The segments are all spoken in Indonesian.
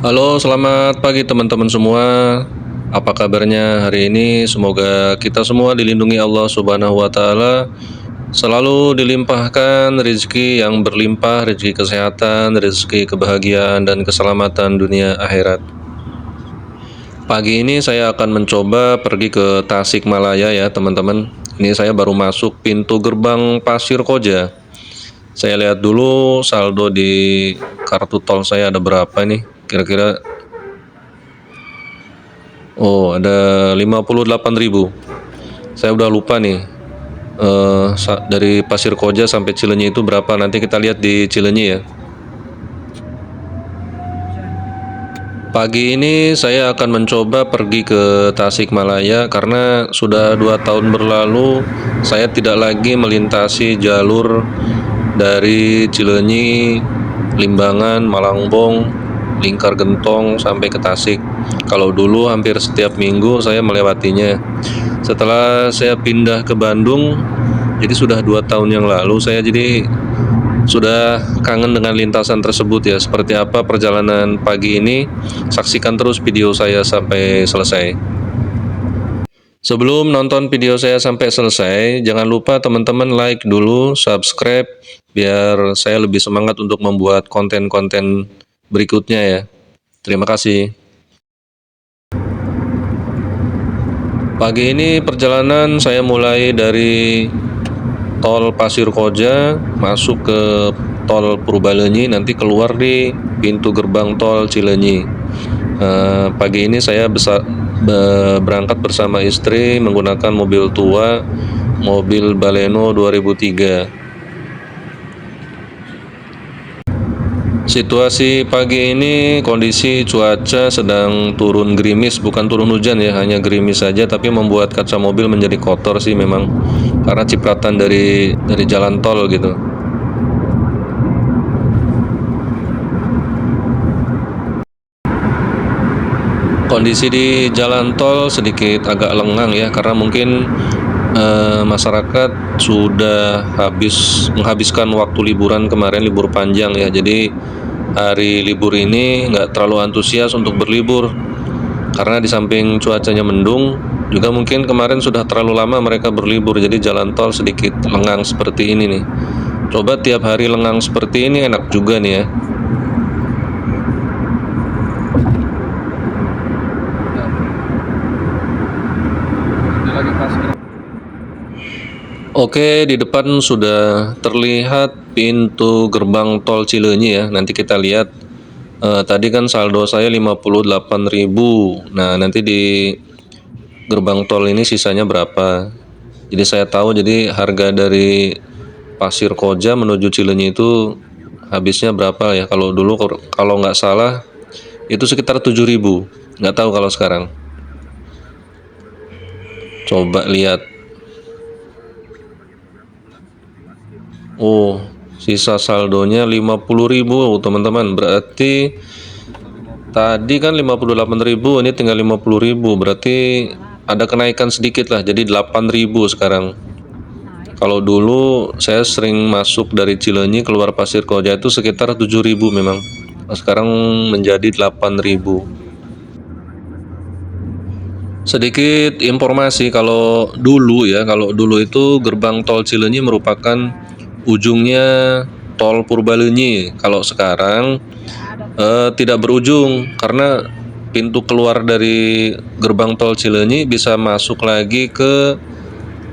Halo, selamat pagi teman-teman semua. Apa kabarnya hari ini? Semoga kita semua dilindungi Allah Subhanahu wa taala, selalu dilimpahkan rezeki yang berlimpah, rezeki kesehatan, rezeki kebahagiaan dan keselamatan dunia akhirat. Pagi ini saya akan mencoba pergi ke Tasikmalaya ya, teman-teman. Ini saya baru masuk pintu gerbang Pasir Koja. Saya lihat dulu saldo di kartu tol saya ada berapa nih? Kira-kira ada 58.000. Saya udah lupa nih. Dari Pasir Koja sampai Cileunyi itu berapa? Nanti kita lihat di Cileunyi ya. Pagi ini saya akan mencoba pergi ke Tasikmalaya karena sudah 2 tahun berlalu saya tidak lagi melintasi jalur dari Cileunyi, Limbangan, Malangbong, Lingkar Gentong sampai ke Tasik. Kalau dulu hampir setiap minggu saya melewatinya. Setelah saya pindah ke Bandung, jadi sudah 2 tahun yang lalu saya jadi sudah kangen dengan lintasan tersebut ya. Seperti apa perjalanan pagi ini? Saksikan terus video saya sampai selesai. Sebelum nonton video saya sampai selesai, jangan lupa teman-teman like dulu, subscribe, biar saya lebih semangat untuk membuat konten-konten berikutnya ya. Terima kasih. Pagi ini perjalanan saya mulai dari tol Pasir Koja, masuk ke tol Purbalenyi, nanti keluar di pintu gerbang tol Cileunyi. Pagi ini saya berangkat bersama istri menggunakan mobil tua, mobil Baleno 2003. Situasi pagi ini kondisi cuaca sedang turun gerimis, bukan turun hujan ya, hanya gerimis saja, tapi membuat kaca mobil menjadi kotor sih memang karena cipratan dari jalan tol gitu. Kondisi di jalan tol sedikit agak lengang ya, karena mungkin masyarakat sudah menghabiskan waktu liburan kemarin, libur panjang ya. Jadi hari libur ini nggak terlalu antusias untuk berlibur karena di samping cuacanya mendung, juga mungkin kemarin sudah terlalu lama mereka berlibur, jadi jalan tol sedikit lengang seperti ini nih. Coba tiap hari lengang seperti ini enak juga nih ya. Oke, di depan sudah terlihat pintu gerbang tol Cileunyi ya. Nanti kita lihat. Tadi kan saldo saya 58.000. Nah, nanti di gerbang tol ini sisanya berapa. Jadi saya tahu jadi harga dari Pasir Koja menuju Cileunyi itu habisnya berapa ya. Kalau dulu kalau nggak salah itu sekitar 7.000. Nggak tahu kalau sekarang. Coba lihat. Oh, sisa saldonya 50.000 teman-teman. Berarti tadi kan 58.000, ini tinggal 50.000. Berarti ada kenaikan sedikit lah, jadi 8.000 sekarang. Kalau dulu saya sering masuk dari Cileunyi keluar Pasir Koja itu sekitar 7.000 memang. Sekarang menjadi 8.000. Sedikit informasi, kalau dulu itu gerbang tol Cileunyi merupakan ujungnya tol Purbalenyi. Kalau sekarang tidak berujung karena pintu keluar dari gerbang tol Cileunyi bisa masuk lagi ke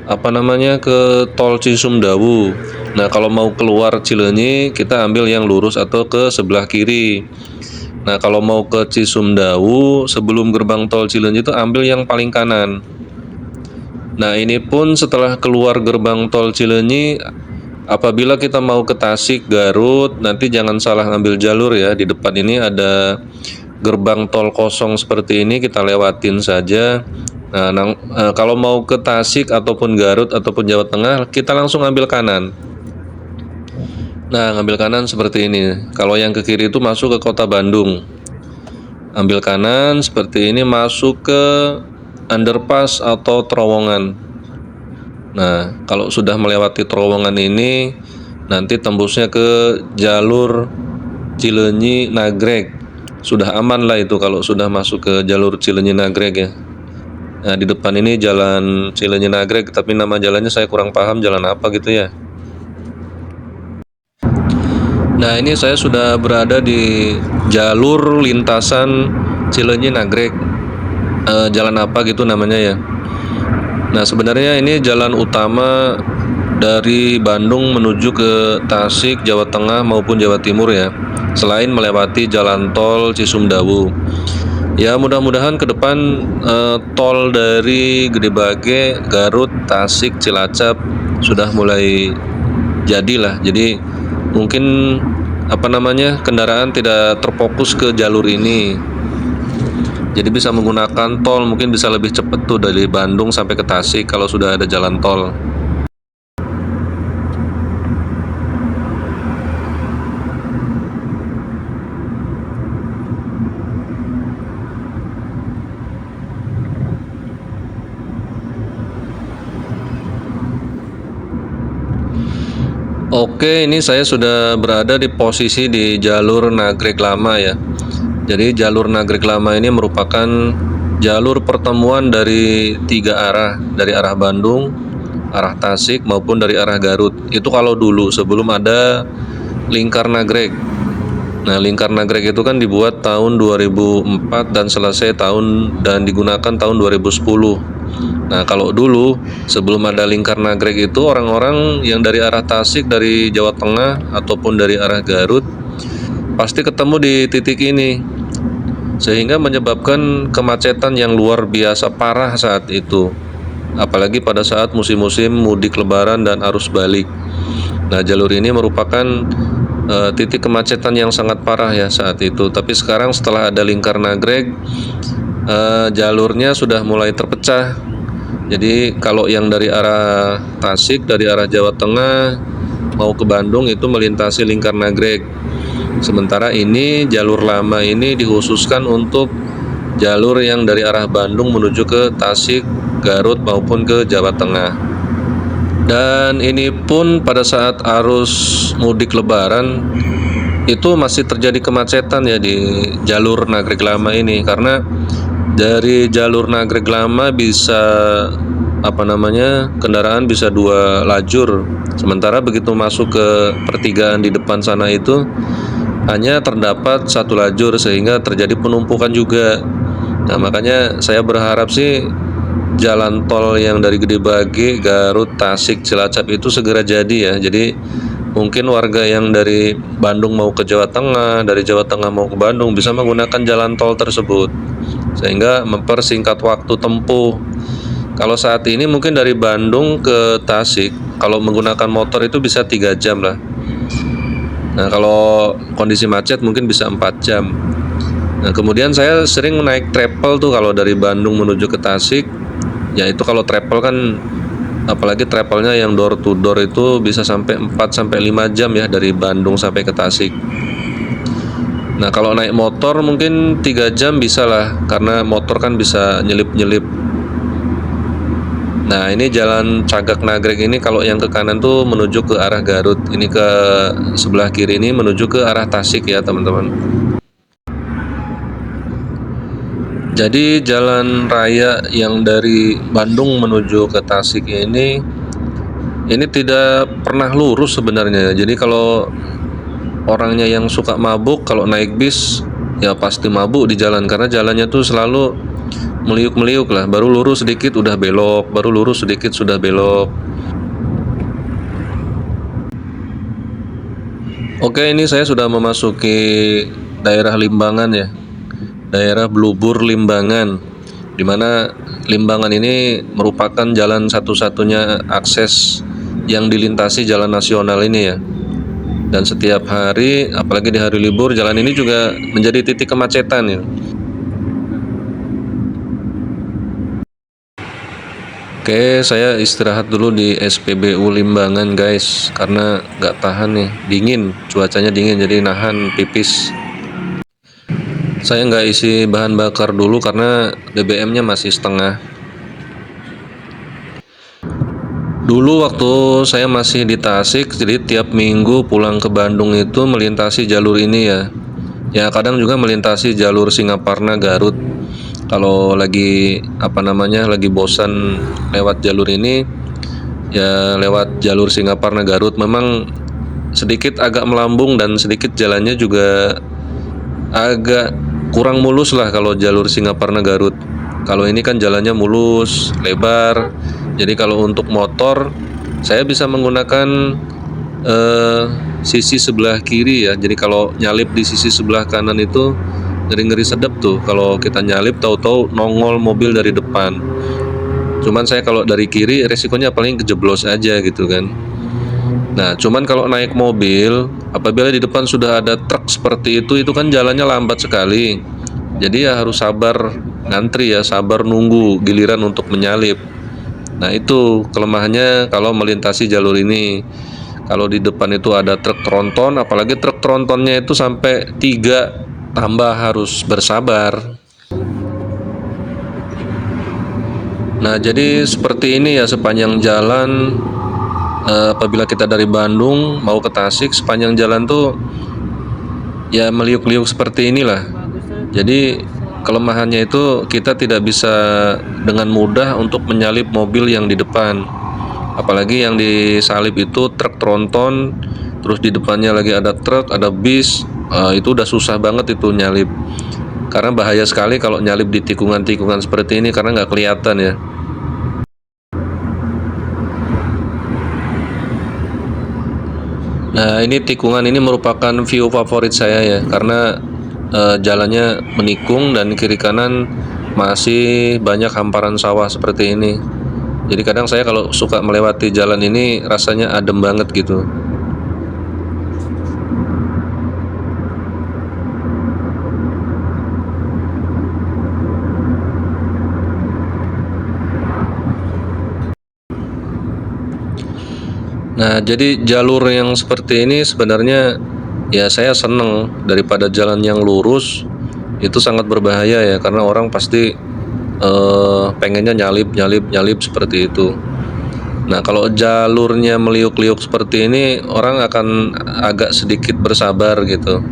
ke tol Cisumdawu. Nah, kalau mau keluar Cileunyi kita ambil yang lurus atau ke sebelah kiri. Nah, kalau mau ke Cisumdawu sebelum gerbang tol Cileunyi itu ambil yang paling kanan. Nah, ini pun setelah keluar gerbang tol Cileunyi, apabila kita mau ke Tasik, Garut, nanti jangan salah ngambil jalur ya. Di depan ini ada gerbang tol kosong seperti ini, kita lewatin saja. Nah, kalau mau ke Tasik ataupun Garut ataupun Jawa Tengah, kita langsung ambil kanan. Nah, ngambil kanan seperti ini. Kalau yang ke kiri itu masuk ke kota Bandung. Ambil kanan seperti ini, masuk ke underpass atau terowongan. Nah, kalau sudah melewati terowongan ini, nanti tembusnya ke jalur Cileunyi Nagreg. sudah aman lah itu kalau sudah masuk ke jalur Cileunyi Nagreg ya. Nah, di depan ini jalan Cileunyi Nagreg, tapi nama jalannya saya kurang paham jalan apa gitu ya. Nah, ini saya sudah berada di jalur lintasan Cileunyi Nagreg. Jalan apa gitu namanya ya. Nah, sebenarnya ini jalan utama dari Bandung menuju ke Tasik, Jawa Tengah maupun Jawa Timur ya. Selain melewati jalan tol Cisumdawu. Ya, mudah-mudahan ke depan tol dari Gedebage, Garut, Tasik, Cilacap sudah mulai jadilah. Jadi mungkin kendaraan tidak terfokus ke jalur ini. Jadi bisa menggunakan tol, mungkin bisa lebih cepat tuh dari Bandung sampai ke Tasik kalau sudah ada jalan tol. Oke, ini saya sudah berada di posisi di jalur Nagreg Lama ya. Jadi jalur Nagreg Lama ini merupakan jalur pertemuan dari 3 arah, dari arah Bandung, arah Tasik maupun dari arah Garut. Itu kalau dulu sebelum ada Lingkar Nagreg. Nah, Lingkar Nagreg itu kan dibuat tahun 2004 dan selesai dan digunakan tahun 2010. Nah, kalau dulu sebelum ada Lingkar Nagreg itu orang-orang yang dari arah Tasik, dari Jawa Tengah ataupun dari arah Garut pasti ketemu di titik ini, sehingga menyebabkan kemacetan yang luar biasa parah saat itu, apalagi pada saat musim-musim mudik lebaran dan arus balik. Nah, jalur ini merupakan titik kemacetan yang sangat parah ya saat itu. Tapi sekarang setelah ada Lingkar Nagreg, jalurnya sudah mulai terpecah. Jadi kalau yang dari arah Tasik, dari arah Jawa Tengah mau ke Bandung itu melintasi Lingkar Nagreg. Sementara ini jalur lama ini dikhususkan untuk jalur yang dari arah Bandung menuju ke Tasik, Garut maupun ke Jawa Tengah. Dan ini pun pada saat arus mudik lebaran itu masih terjadi kemacetan ya di jalur Nagreg Lama ini, karena dari jalur Nagreg Lama bisa kendaraan bisa 2 lajur, sementara begitu masuk ke pertigaan di depan sana itu hanya terdapat 1 lajur, sehingga terjadi penumpukan juga. Nah, makanya saya berharap sih jalan tol yang dari Gedebage, Garut, Tasik, Cilacap itu segera jadi ya. Jadi mungkin warga yang dari Bandung mau ke Jawa Tengah, dari Jawa Tengah mau ke Bandung bisa menggunakan jalan tol tersebut, sehingga mempersingkat waktu tempuh. Kalau saat ini mungkin dari Bandung ke Tasik kalau menggunakan motor itu bisa 3 jam lah. Nah, kalau kondisi macet mungkin bisa 4 jam. Nah, kemudian saya sering naik travel tuh kalau dari Bandung menuju ke Tasik. Ya, itu kalau travel kan, apalagi travelnya yang door to door itu bisa sampai 4-5 jam ya dari Bandung sampai ke Tasik. Nah, kalau naik motor mungkin 3 jam bisa lah, karena motor kan bisa nyelip-nyelip. Nah, ini jalan Cagak Nagreg ini kalau yang ke kanan tuh menuju ke arah Garut, ini ke sebelah kiri ini menuju ke arah Tasik ya teman-teman. Jadi jalan raya yang dari Bandung menuju ke Tasik ini tidak pernah lurus sebenarnya. Jadi kalau orangnya yang suka mabuk, kalau naik bis ya pasti mabuk di jalan, karena jalannya tuh selalu meliuk-meliuk lah. Baru lurus sedikit udah belok, baru lurus sedikit sudah belok. Oke, ini saya sudah memasuki daerah Limbangan ya. Daerah Blubur Limbangan, di mana Limbangan ini merupakan jalan satu-satunya akses yang dilintasi jalan nasional ini ya. Dan setiap hari, apalagi di hari libur, jalan ini juga menjadi titik kemacetan ya. Oke, saya istirahat dulu di SPBU Limbangan guys, karena nggak tahan nih, dingin, cuacanya dingin jadi nahan pipis. Saya nggak isi bahan bakar dulu karena BBM-nya masih setengah. Dulu waktu saya masih di Tasik, jadi tiap minggu pulang ke Bandung itu melintasi jalur ini ya. Ya kadang juga melintasi jalur Singaparna Garut. Kalau lagi lagi bosan lewat jalur ini, ya lewat jalur Singaparna Garut. Memang sedikit agak melambung dan sedikit jalannya juga agak kurang mulus lah kalau jalur Singaparna Garut. Kalau ini kan jalannya mulus, lebar. Jadi kalau untuk motor saya bisa menggunakan eh, sisi sebelah kiri ya. Jadi kalau nyalip di sisi sebelah kanan itu ngeri-ngeri sedep tuh. Kalau kita nyalip tahu-tahu nongol mobil dari depan. Cuman saya kalau dari kiri resikonya paling kejeblos aja gitu kan. Nah, cuman kalau naik mobil, apabila di depan sudah ada truk seperti itu kan jalannya lambat sekali. Jadi ya harus sabar ngantri ya, sabar nunggu giliran untuk menyalip. Nah, itu kelemahannya kalau melintasi jalur ini. Kalau di depan itu ada truk tronton, apalagi truk trontonnya itu sampai 3, tambah harus bersabar. Nah, jadi seperti ini ya sepanjang jalan. Apabila kita dari Bandung mau ke Tasik, sepanjang jalan tuh ya meliuk-liuk seperti inilah. Jadi kelemahannya itu kita tidak bisa dengan mudah untuk menyalip mobil yang di depan. Apalagi yang disalip itu truk tronton, terus di depannya lagi ada truk, ada bis, itu udah susah banget itu nyalip. Karena bahaya sekali kalau nyalip di tikungan-tikungan seperti ini karena nggak kelihatan ya. Nah, ini tikungan ini merupakan view favorit saya ya, karena jalannya menikung dan kiri kanan masih banyak hamparan sawah seperti ini. Jadi kadang saya kalau suka melewati jalan ini rasanya adem banget gitu. Nah, jadi jalur yang seperti ini sebenarnya ya saya seneng daripada jalan yang lurus. Itu sangat berbahaya ya, karena orang pasti pengennya nyalip seperti itu. Nah, kalau jalurnya meliuk-liuk seperti ini, orang akan agak sedikit bersabar gitu.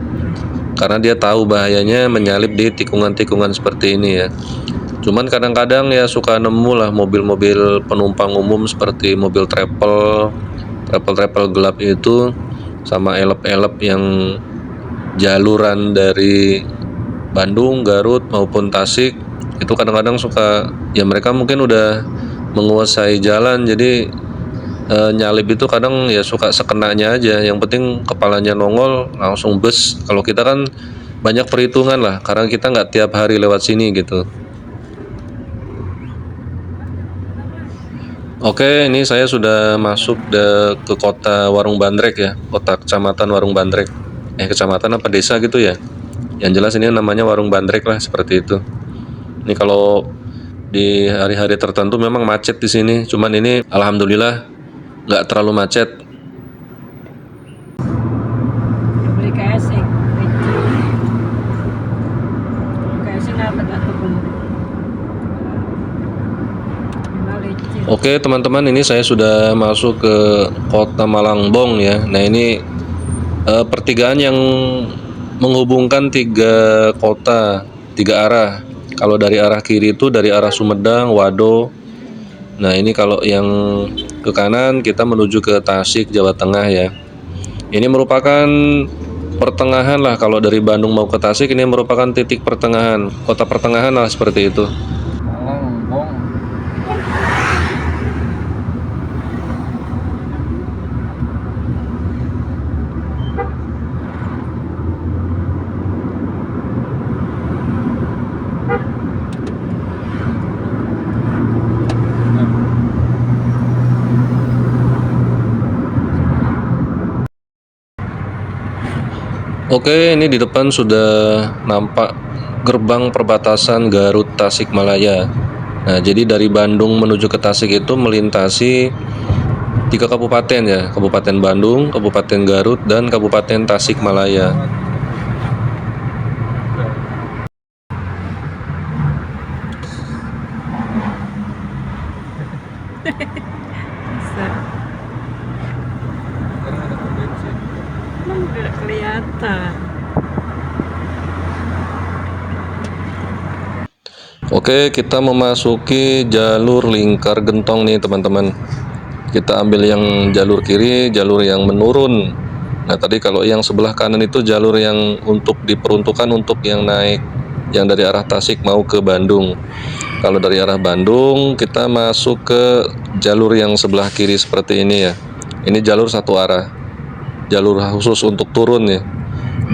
Karena dia tahu bahayanya menyalip di tikungan-tikungan seperti ini ya. Cuman kadang-kadang ya suka nemu lah mobil-mobil penumpang umum seperti mobil travel gelap itu, sama elep-elep yang jaluran dari Bandung, Garut maupun Tasik. Itu kadang-kadang suka ya mereka mungkin udah menguasai jalan, jadi nyalip itu kadang ya suka sekenanya aja. Yang penting kepalanya nongol langsung bus. Kalau kita kan banyak perhitungan lah, karena kita nggak tiap hari lewat sini gitu. Oke, ini saya sudah masuk ke kota Warung Bandrek ya, kota kecamatan Warung Bandrek. Kecamatan apa desa gitu ya? Yang jelas ini namanya Warung Bandrek lah, seperti itu. Ini kalau di hari-hari tertentu memang macet di sini, cuman ini alhamdulillah nggak terlalu macet. Beli casing, casing apa pun. Oke teman-teman, ini saya sudah masuk ke kota Malangbong ya. Nah ini pertigaan yang menghubungkan 3 kota, 3 arah. Kalau dari arah kiri itu dari arah Sumedang, Wado. Nah ini kalau yang ke kanan kita menuju ke Tasik, Jawa Tengah ya. Ini merupakan pertengahan lah, kalau dari Bandung mau ke Tasik ini merupakan titik pertengahan, kota pertengahan lah seperti itu. Malangbong. Oke, ini di depan sudah nampak gerbang perbatasan Garut Tasikmalaya. Nah, jadi dari Bandung menuju ke Tasik itu melintasi 3 kabupaten ya, Kabupaten Bandung, Kabupaten Garut, dan Kabupaten Tasikmalaya. Bisa. Nggak kelihatan. Oke, kita memasuki jalur Lingkar Gentong nih teman-teman. Kita ambil yang jalur kiri, jalur yang menurun. Nah, tadi kalau yang sebelah kanan itu jalur yang diperuntukkan untuk yang naik, yang dari arah Tasik mau ke Bandung. Kalau dari arah Bandung, kita masuk ke jalur yang sebelah kiri seperti ini ya. Ini jalur satu arah, jalur khusus untuk turun ya.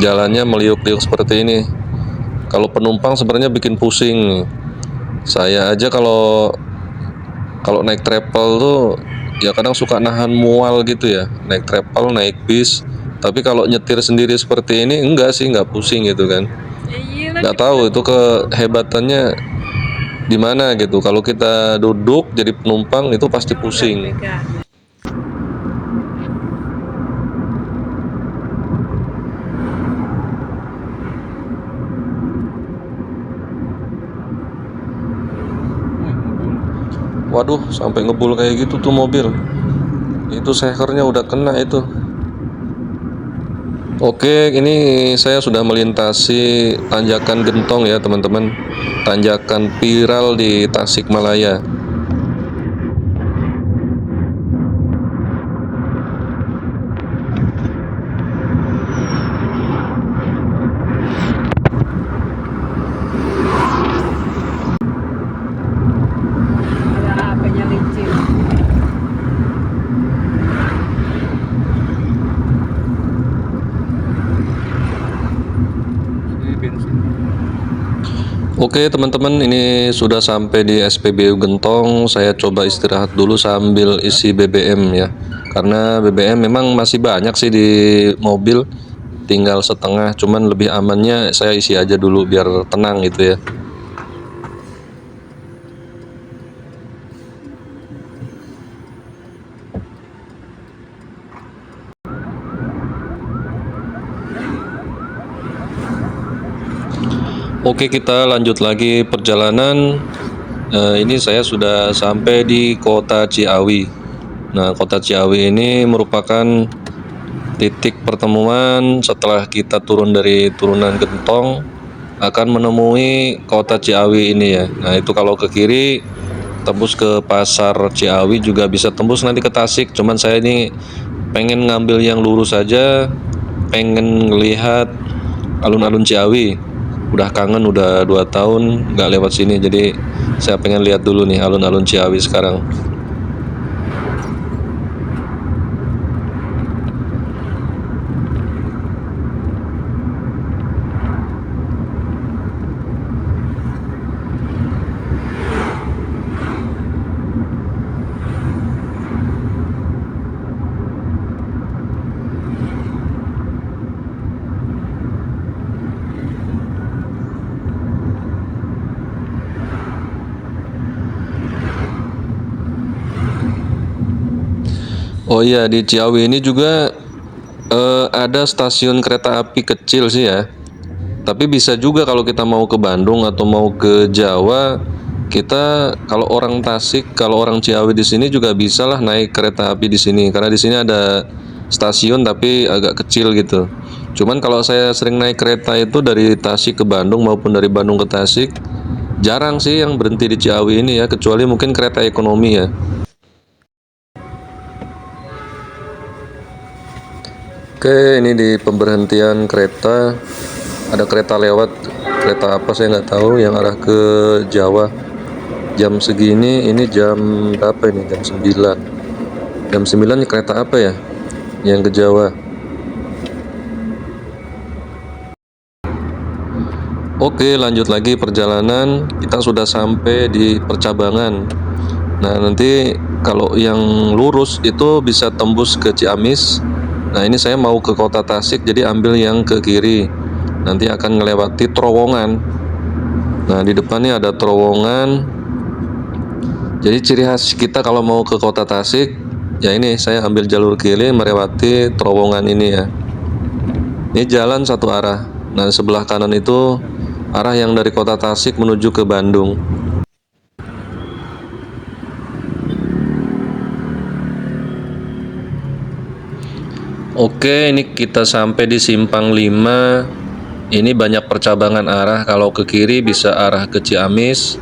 Jalannya meliuk-liuk seperti ini. Kalau penumpang sebenarnya bikin pusing nih. Saya aja kalau naik travel tuh ya kadang suka nahan mual gitu ya, naik travel, naik bis. Tapi kalau nyetir sendiri seperti ini enggak sih, enggak pusing gitu kan. Nggak tahu itu kehebatannya di mana gitu. Kalau kita duduk jadi penumpang itu pasti pusing. Waduh, sampai ngebul kayak gitu tuh mobil. Itu sehernya udah kena itu. Oke, ini saya sudah melintasi tanjakan Gentong ya teman-teman. Tanjakan viral di Tasikmalaya. Ada HP-nya licin. Oke teman-teman, ini sudah sampai di SPBU Gentong. Saya coba istirahat dulu sambil isi BBM ya. Karena BBM memang masih banyak sih di mobil, tinggal setengah. Cuman lebih amannya saya isi aja dulu biar tenang gitu ya. Oke, kita lanjut lagi perjalanan. Ini saya sudah sampai di Kota Ciawi. Nah, Kota Ciawi ini merupakan titik pertemuan setelah kita turun dari turunan Gentong akan menemui Kota Ciawi ini ya. Nah, itu kalau ke kiri tembus ke Pasar Ciawi, juga bisa tembus nanti ke Tasik. Cuman saya ini pengen ngambil yang lurus saja, pengen ngelihat alun-alun Ciawi. Udah kangen, udah 2 tahun nggak lewat sini, jadi saya pengen lihat dulu nih alun-alun Ciawi sekarang. Oh iya, di Ciawi ini juga ada stasiun kereta api kecil sih ya. Tapi bisa juga kalau kita mau ke Bandung atau mau ke Jawa, kita kalau orang Tasik, kalau orang Ciawi di sini juga bisa lah naik kereta api di sini. Karena di sini ada stasiun tapi agak kecil gitu. Cuman kalau saya sering naik kereta itu dari Tasik ke Bandung maupun dari Bandung ke Tasik, jarang sih yang berhenti di Ciawi ini ya, kecuali mungkin kereta ekonomi ya. Oke, ini di pemberhentian kereta ada kereta lewat. Kereta apa saya nggak tahu, yang arah ke Jawa. Jam segini, ini jam berapa ini? Jam 9. Jam 9 kereta apa ya yang ke Jawa? Oke, lanjut lagi perjalanan. Kita sudah sampai di percabangan. Nah, nanti kalau yang lurus itu bisa tembus ke Ciamis. Nah, ini saya mau ke Kota Tasik, jadi ambil yang ke kiri. Nanti akan melewati terowongan. Nah, di depannya ada terowongan. Jadi ciri khas kita kalau mau ke Kota Tasik, ya ini saya ambil jalur kiri melewati terowongan ini ya. Ini jalan satu arah. Nah, sebelah kanan itu arah yang dari Kota Tasik menuju ke Bandung. Oke, ini kita sampai di Simpang 5. Ini banyak percabangan arah. Kalau ke kiri bisa arah ke Ciamis,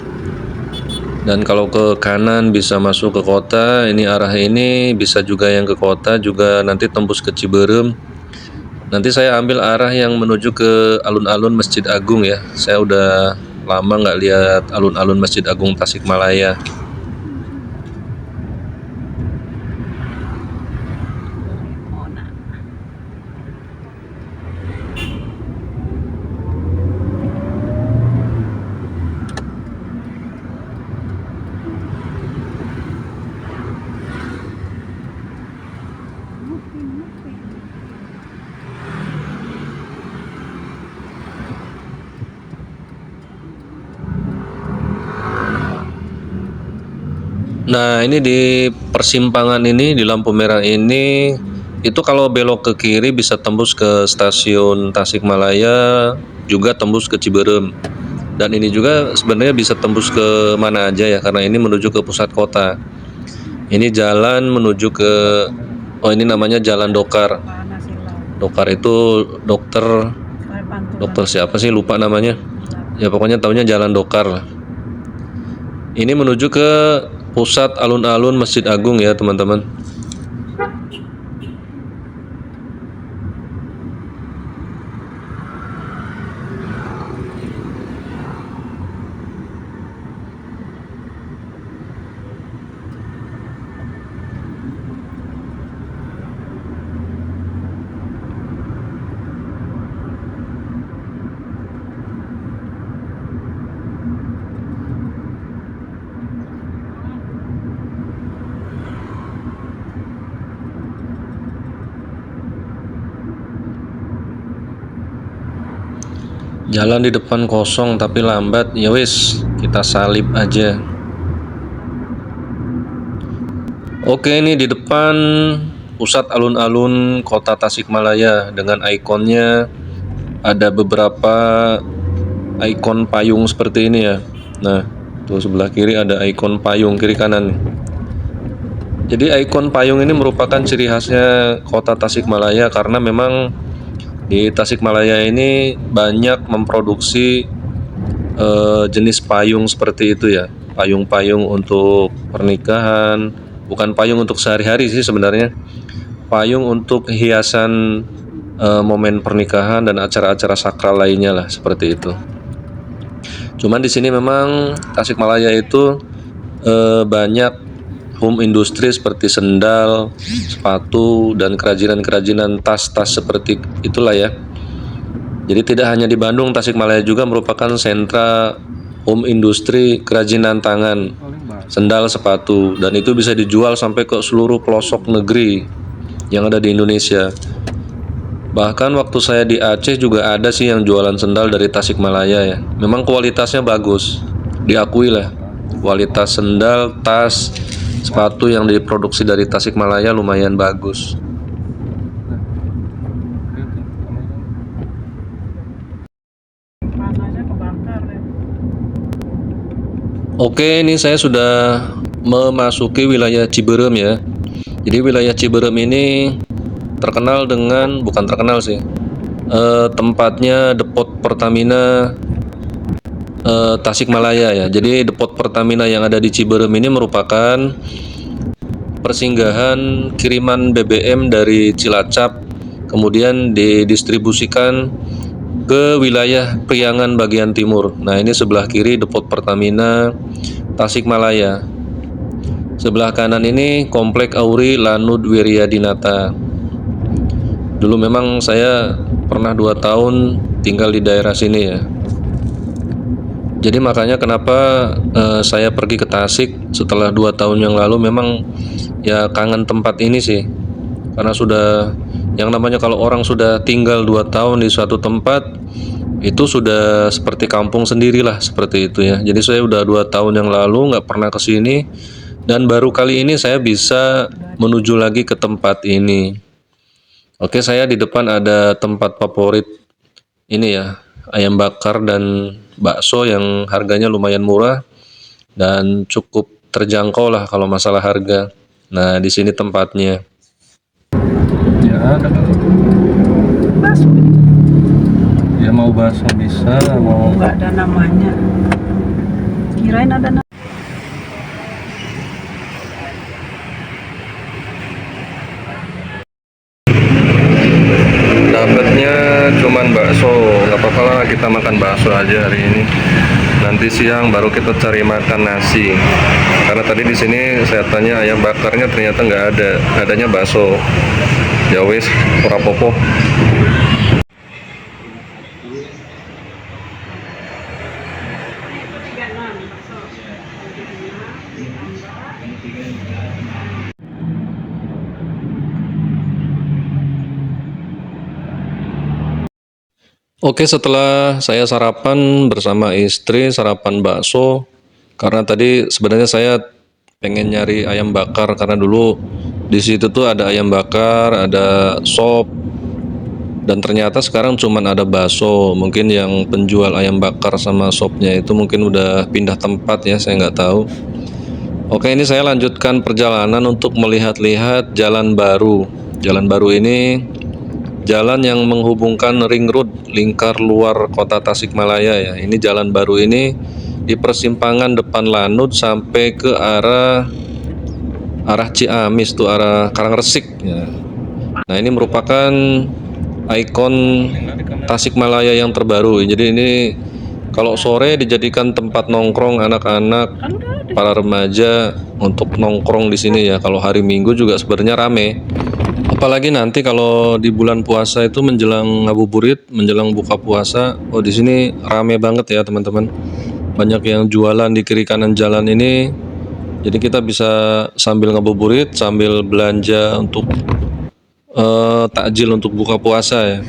Dan kalau ke kanan bisa masuk ke kota, ini arah ini bisa juga yang ke kota juga nanti tembus ke Ciberem. Nanti saya ambil arah yang menuju ke alun-alun Masjid Agung ya. Saya udah lama nggak lihat alun-alun Masjid Agung Tasikmalaya. Nah, ini di persimpangan ini, di lampu merah ini, itu kalau belok ke kiri bisa tembus ke stasiun Tasikmalaya, juga tembus ke Ciberem. Dan ini juga sebenarnya bisa tembus ke mana aja ya, karena ini menuju ke pusat kota. Ini jalan menuju ke, oh ini namanya Jalan Dokar. Panas silau. Dokar itu dokter siapa sih, lupa namanya. Ya pokoknya taunya Jalan Dokar lah. Ini menuju ke pusat alun-alun Masjid Agung ya teman-teman. Jalan di depan kosong tapi lambat, ya wis, kita salip aja. Oke, ini di depan pusat alun-alun kota Tasikmalaya dengan ikonnya ada beberapa ikon payung seperti ini ya. Nah, tuh sebelah kiri ada ikon payung, kiri kanan nih. Jadi ikon payung ini merupakan ciri khasnya kota Tasikmalaya karena memang di Tasikmalaya ini banyak memproduksi jenis payung seperti itu ya. Payung-payung untuk pernikahan, bukan payung untuk sehari-hari sih sebenarnya. Payung untuk hiasan momen pernikahan dan acara-acara sakral lainnya lah seperti itu. Cuman di sini memang Tasikmalaya itu banyak home industri seperti sendal, sepatu, dan kerajinan-kerajinan tas-tas seperti itulah ya. Jadi tidak hanya di Bandung, Tasikmalaya juga merupakan sentra home industri kerajinan tangan, sendal, sepatu, dan itu bisa dijual sampai ke seluruh pelosok negeri yang ada di Indonesia. Bahkan waktu saya di Aceh juga ada sih yang jualan sendal dari Tasikmalaya ya. Memang kualitasnya bagus, diakui lah. Kualitas sendal, tas, sepatu yang diproduksi dari Tasikmalaya lumayan bagus. Panasnya kebakar ya. Oke, ini saya sudah memasuki wilayah Ciberem ya. Jadi wilayah Ciberem ini terkenal dengan, bukan terkenal sih, tempatnya depot Pertamina Tasikmalaya ya. Jadi depot Pertamina yang ada di Ciberem ini merupakan persinggahan kiriman BBM dari Cilacap, kemudian didistribusikan ke wilayah Priangan bagian timur. Nah, ini sebelah kiri depot Pertamina Tasikmalaya. Sebelah kanan ini Komplek Auri Lanud Wiryadinata. Dulu memang saya pernah 2 tahun tinggal di daerah sini ya. Jadi makanya kenapa saya pergi ke Tasik setelah 2 tahun yang lalu, memang ya kangen tempat ini sih. Karena sudah, yang namanya kalau orang sudah tinggal 2 tahun di suatu tempat, itu sudah seperti kampung sendirilah, seperti itu ya. Jadi saya udah 2 tahun yang lalu nggak pernah ke sini, dan baru kali ini saya bisa menuju lagi ke tempat ini. Oke, saya di depan ada tempat favorit ini ya, ayam bakar dan bakso yang harganya lumayan murah dan cukup terjangkau lah kalau masalah harga. Nah, di sini tempatnya. Ya, ada kali. Bakso. Ya mau bakso bisa, mau Nggak ada namanya. Kirain ada nama. cuman bakso, nggak apa-apa lah kita makan bakso aja hari ini. Nanti siang baru kita cari makan nasi. Karena tadi di sini saya tanya ayam bakarnya ternyata nggak ada, adanya bakso. Ya wis, ora popo. Oke, setelah saya sarapan bersama istri, sarapan bakso, karena tadi sebenarnya saya pengen nyari ayam bakar karena dulu di situ tuh ada ayam bakar, ada sop, dan ternyata sekarang cuman ada bakso. Mungkin yang penjual ayam bakar sama sopnya itu mungkin udah pindah tempat ya, saya nggak tahu. Oke, ini saya lanjutkan perjalanan untuk melihat-lihat jalan baru. Jalan baru ini jalan yang menghubungkan Ring Road lingkar luar kota Tasikmalaya ya. Ini jalan baru ini di persimpangan depan Lanut sampai ke arah Ciamis tuh, arah Karangresik ya. Nah, ini merupakan ikon Tasikmalaya yang terbaru. Jadi ini kalau sore dijadikan tempat nongkrong anak-anak, para remaja untuk nongkrong di sini ya. Kalau hari Minggu juga sebenarnya rame. Apalagi nanti kalau di bulan puasa itu menjelang ngabuburit, menjelang buka puasa, oh di sini rame banget ya teman-teman. Banyak yang jualan di kiri kanan jalan ini. Jadi kita bisa sambil ngabuburit, sambil belanja untuk takjil untuk buka puasa ya.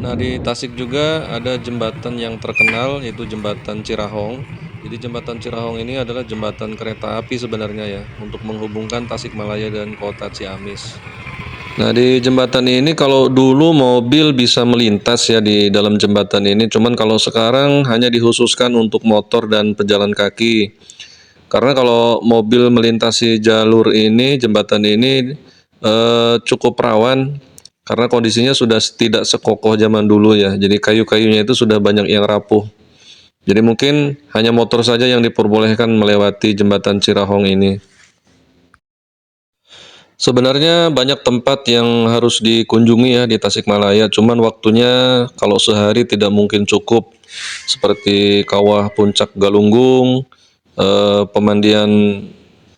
Nah, di Tasik juga ada jembatan yang terkenal, yaitu jembatan Cirahong. Jadi jembatan Cirahong ini adalah jembatan kereta api sebenarnya ya, untuk menghubungkan Tasikmalaya dan kota Ciamis. Nah, di jembatan ini kalau dulu mobil bisa melintas ya di dalam jembatan ini, cuman kalau sekarang hanya dikhususkan untuk motor dan pejalan kaki. Karena kalau mobil melintasi jalur ini, jembatan ini cukup rawan karena kondisinya sudah tidak sekokoh zaman dulu ya. Jadi kayu-kayunya itu sudah banyak yang rapuh. Jadi mungkin hanya motor saja yang diperbolehkan melewati jembatan Cirahong ini. Sebenarnya banyak tempat yang harus dikunjungi ya di Tasikmalaya, cuman waktunya kalau sehari tidak mungkin cukup. Seperti Kawah Puncak Galunggung, pemandian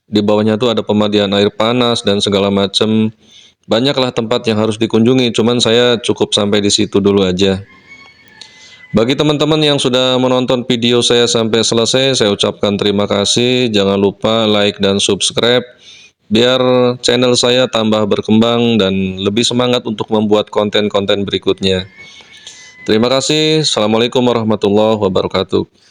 di bawahnya tuh ada pemandian air panas dan segala macam. Banyaklah tempat yang harus dikunjungi, cuman saya cukup sampai di situ dulu aja. Bagi teman-teman yang sudah menonton video saya sampai selesai, saya ucapkan terima kasih. Jangan lupa like dan subscribe, biar channel saya tambah berkembang dan lebih semangat untuk membuat konten-konten berikutnya. Terima kasih. Assalamualaikum warahmatullahi wabarakatuh.